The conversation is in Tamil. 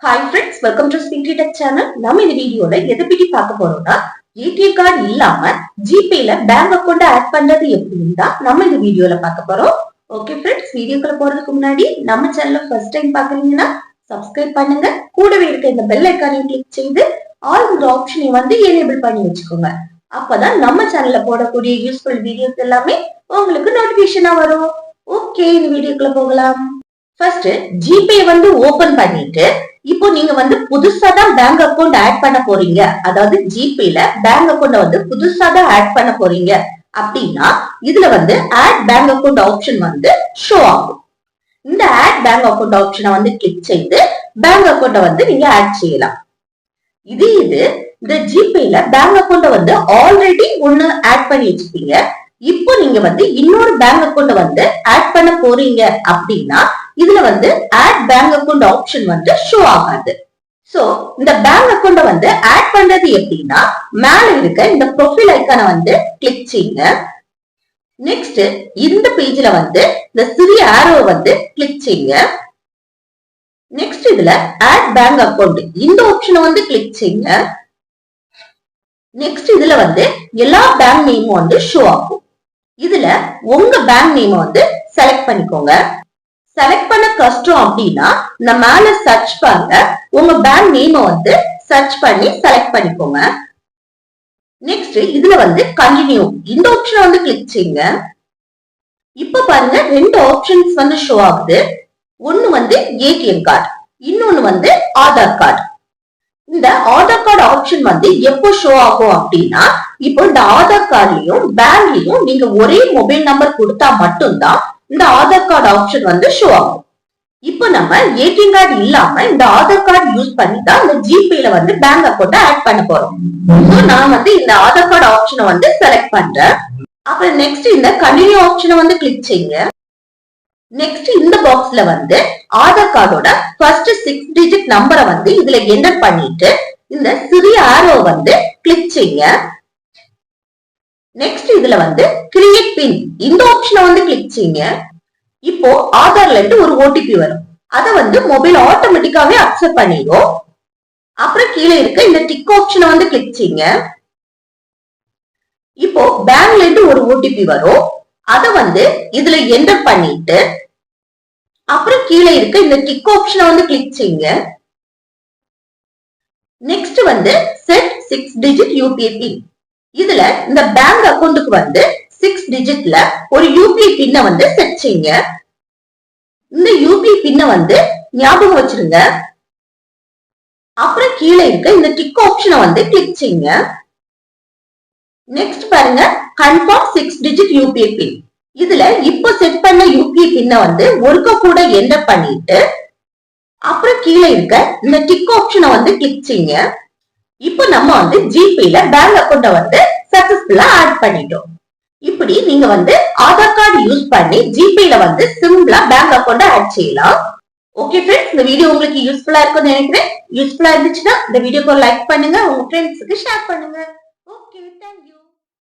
Hi friends, welcome to Speedy Tech channel. நம்ம இந்த வீடியோல எதை பத்தி பார்க்க போறோம்னா ஏடிஎம் கார்டு இல்லாம ஜிபேல பேங்க் அக்கவுண்ட் ஆட் பண்றது எப்படின்னு தான் நம்ம இந்த வீடியோல பார்க்க போறோம். ஓகே ஃப்ரெண்ட்ஸ், வீடியோக்குள்ள போறதுக்கு முன்னாடி நம்ம சேனலை ஃபர்ஸ்ட் டைம் பாக்குறீங்கன்னா சப்ஸ்கிரைப் பண்ணுங்க. கூடவே இருக்க இந்த பெல் ஐகானையும் கிளிக் செய்து ஆல்ங்கிற ஆப்ஷனை எனேபிள் பண்ணி வச்சுக்கோங்க. அப்பதான் நம்ம சேனல்ல போடக்கூடிய யூஸ்ஃபுல் வீடியோஸ் எல்லாமே உங்களுக்கு நோட்டிபிகேஷனா வரும். ஓகே, இந்த வீடியோக்குள்ள போகலாம். ஃபர்ஸ்ட் ஜிபே ஓபன் பண்ணிட்டு இப்போ நீங்க புதுசா தான் பேங்க் அக்கவுண்ட் ஆட் பண்ண போறீங்க, அதாவது ஜிபேல பேங்க் அக்கவுண்ட் புதுசா தான் ஆட் பண்ண போறீங்க அப்படின்னா இதுல add bank account option show ஆகும். இந்த ஆட் பேங்க் அக்கவுண்ட் ஆப்ஷனை கிளிக் செய்து பேங்க் அக்கவுண்ட் நீங்க ஆட் செய்யலாம். இது இந்த ஜிபேல பேங்க் அக்கவுண்ட் ஆல்ரெடி ஒண்ணு ஆட் பண்ணி வச்சுப்பீங்க. இப்போ நீங்க இன்னொரு பேங்க் அக்கவுண்ட் ஆட் பண்ண போறீங்க அப்படின்னா இதுல add bank account option show ஆகாது. சோ இந்த பேங்க் அக்கவுண்ட் ஆட் பண்றது எப்படின்னா மேல இருக்க இந்த ப்ரொஃபைல் ஐகானை கிளிக் செய்யுங்க. நெக்ஸ்ட் இந்த பேஜ்ல இந்த சிறிய ஆரோ கிளிக் செய்யுங்க. நெக்ஸ்ட் இதுல ஆட் பேங்க் அக்கவுண்ட் இந்த ஆப்ஷனை கிளிக் செய்யுங்க. நெக்ஸ்ட் இதுல எல்லா பேங்க் நேமும் ஷோ ஆகும். இதுல உங்க பேங்க் நேம் செலக்ட் பண்ணிக்கோங்க. செலக்ட் பண்ண கஷ்டம் அப்படின்னா இந்த மேல சர்ச் பாருங்க, உங்க பேங்க் நேம் சர்ச் பண்ணி செலக்ட் பண்ணிக்கோங்க. நெக்ஸ்ட் இதுல கண்டினியூ இந்த ஆப்ஷன் கிளிக் செய்யுங்க. இப்ப பாருங்க ரெண்டு ஆப்ஷன்ஸ் ஷோ ஆகுது. ஒன்னு ஏடிஎம் கார்டு, இன்னொன்னு ஆதார் கார்டு. இந்த ஆதார் கார்டு ஆப்ஷன் எப்போ ஷோ ஆகும் அப்படின்னா இப்போ இந்த ஆதார் கார்டுலயும் பேங்க்லயும் நீங்க ஒரே மொபைல் நம்பர் கொடுத்தா மட்டும்தான் இந்த ஆதார் கார்டு ஆப்ஷன் ஷோ ஆகும். இப்போ நம்ம ஏடிஎம் கார்டு இல்லாம இந்த ஆதார் கார்டு யூஸ் பண்ணி தான் இந்த ஜிபேல பேங்க் அக்கவுண்ட் ஆட் பண்ண போறோம். நான் இந்த ஆதார் கார்டு ஆப்ஷனை செலக்ட் பண்றேன். அப்புறம் நெக்ஸ்ட் இந்த கண்டினியூ ஆப்ஷனை கிளிக் செய்யுங்க. நெக்ஸ்ட் இந்த பாக்ஸ்ல ஆதார் கார்டோட ஃபர்ஸ்ட் 6 டிஜிட் நம்பரை இதுல என்டர் பண்ணிட்டு இந்த சிறிய ஆரோ கிளிக் செய்யுங்க. நெக்ஸ்ட் இதுல கிரியேட் பின் இந்த ஆப்ஷனை கிளிக் செய்யுங்க. இப்போ ஆதார்ல இருந்து ஒரு ஓடிபி வரும், அதை மொபைல் ஆட்டோமேட்டிக்காவே அக்செப்ட் பண்ணிடும். அப்புறம் கீழே இருக்க இந்த டிக் ஆப்ஷனை கிளிக் செய்யுங்க. இப்போ பேங்க்ல இருந்து ஒரு ஓடிபி வரும், அதை இதுல என்டர் பண்ணிட்டு அப்புறம் கீழே இருக்க இந்த டிக் ஆப்ஷனை கிளிக் செய்யுங்க. நெக்ஸ்ட் செட் 6 டிஜிட் யூபிஐ பின். இதுல இந்த பேங்க் அக்கவுண்ட்க்கு 6 டிஜிட்ல ஒரு யூபிஐ பின்னை செட் செய்யுங்க. இந்த யூபிஐ பின்னை ஞாபகம் வச்சிருங்க. அப்புறம் கீழே இருக்க இந்த டிக் ஆப்ஷனை கிளிக் செய்யுங்க. நெக்ஸ்ட் பாருங்க கன்ஃபார்ம் 6 டிஜிட் யூபிஐ பின். இதுல இப்ப செட் பண்ண யூபிஐ பின்னை ஒருக்க கூட என்டர் பண்ணிட்டு அப்புறம் கீழே இருக்க இந்த டிக் ஆப்ஷனை கிளிக் செய்யுங்க. இப்ப நம்ம ஜிபேல பேங்க் அக்கவுண்ட சக்சஸ்ஃபுல்லா ஆட் பண்ணிட்டோம். இப்படி நீங்க ஆதார் கார்டு யூஸ் பண்ணி ஜிபேல சிம்பிளா பேங்க் அக்கவுண்ட ஆட் செய்யலாம். ஓகே ஃப்ரெண்ட்ஸ், இந்த வீடியோ உங்களுக்கு யூஸ்ஃபுல்லா இருக்கும்னு நினைக்கிறேன். யூஸ்ஃபுல்லா இருந்துச்சுன்னா இந்த வீடியோக்கு லைக் பண்ணுங்க, உங்க ஃப்ரெண்ட்ஸுக்கு ஷேர் பண்ணுங்க.